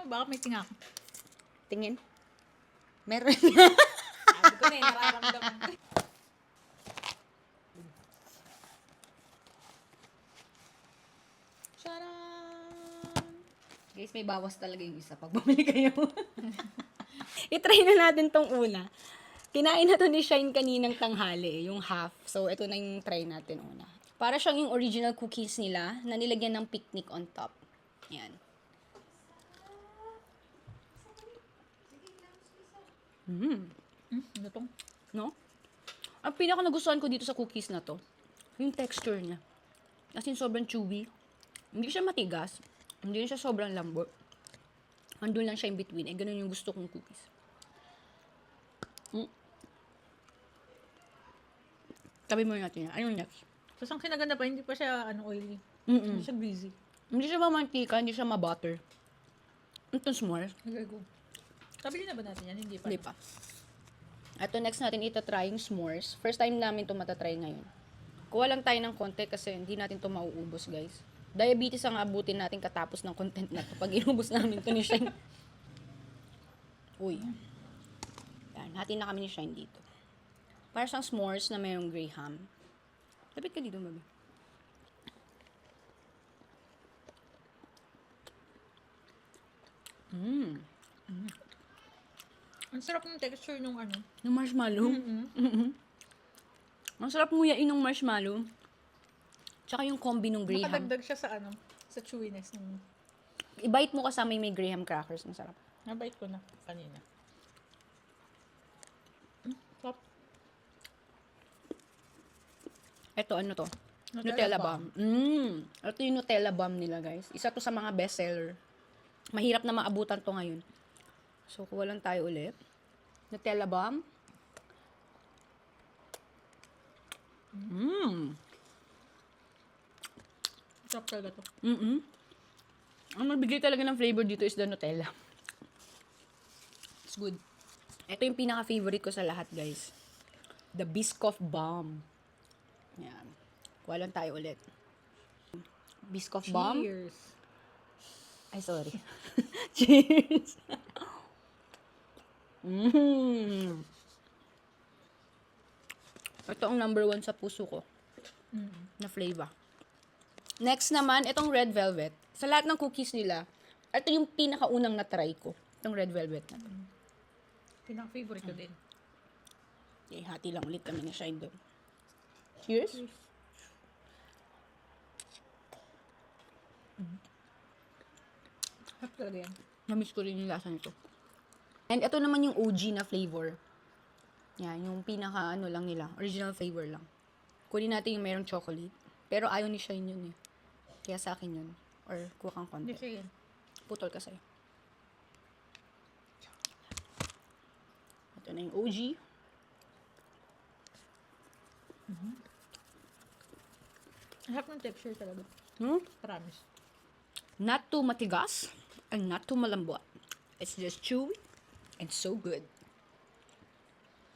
baka may tingak. Tingin. Meron. Sabi ko na yung nararamdaman ko. Charan! Guys, may bawas talaga yung isa pag bumili kayo. I-try na natin tong una. Kinain na to ni Shine kaninang tanghali, yung half. So, ito na yung try natin una. Para siyang yung original cookies nila na nilagyan ng picnic on top. Yan. Ano tong? No? Ang pinaka nagustuhan ko dito sa cookies na to, yung texture niya. As in, sobrang chewy. Hindi siya matigas. Hindi rin siya sobrang lambot. Andun lang siya in between. Eh, ganun yung gusto kong cookies. Tabi mo natin yan. Anong next? Tapos ang kinaganda pa, hindi pa siya oily. Mm-mm. Hindi siya greasy. Hindi siya mamantika, hindi siya mabutter. Itong s'mores. Okay, go. Tabili na ba natin yan? Hindi pa. Hindi pa. Ito, next natin itatry yung s'mores. First time namin ito matatry ngayon. Kuha lang tayo ng konti kasi hindi natin ito mauubos, guys. Diabetes ang abutin natin katapos ng content na ito pag inubos namin ito ni Shine. Uy. Yan, hati na kami ni Shine dito. Para siyang s'mores na mayroong graham. Lapit ka dito, baby. Ang sarap ng texture nung Yung marshmallow. Ang sarap nguyain ng marshmallow. Tsaka yung combi ng graham. Nakadagdag siya sa sa chewiness ng I-bite mo kasama yung may graham crackers. Ang sarap. nabait ko na kanina. Sarap. Ito, ano to? Nutella Nutella bomb. Ito yung Nutella bomb nila, guys. Isa to sa mga bestseller. Mahirap na maabutan to ngayon. So, kuha lang tayo ulit. Nutella bomb. Sarap talaga to. Ang magbigay talaga ng flavor dito is the Nutella. It's good. Ito yung pinaka-favorite ko sa lahat, guys. The Biscoff Bomb. Yan. Kuha lang tayo ulit. Biscoff Bomb. Cheers. Ay, sorry. Cheers. Ito ang number 1 sa puso ko. Na flavor. Next naman, itong red velvet. Sa lahat ng cookies nila, ito yung pinakaunang na-try ko. Itong red velvet na to. Pinaka-favorite ko din. Okay, hati lang ulit kami na Shine doon. Cheers. Sarap talaga yan. Namiss ko rin yung lasa nito. And ito naman yung OG na flavor. Yan, yung pinaka lang nila. Original flavor lang. Kunin natin yung mayroong chocolate. Pero ayaw ni Shine yun eh. Kaya sa akin yun. Or kuha kang konti. Hindi siya yan. Putol ka sa'yo. Ito na yung OG. Sarap ng texture talaga. Promise. Not too matigas and not too malambot. It's just chewy and so good.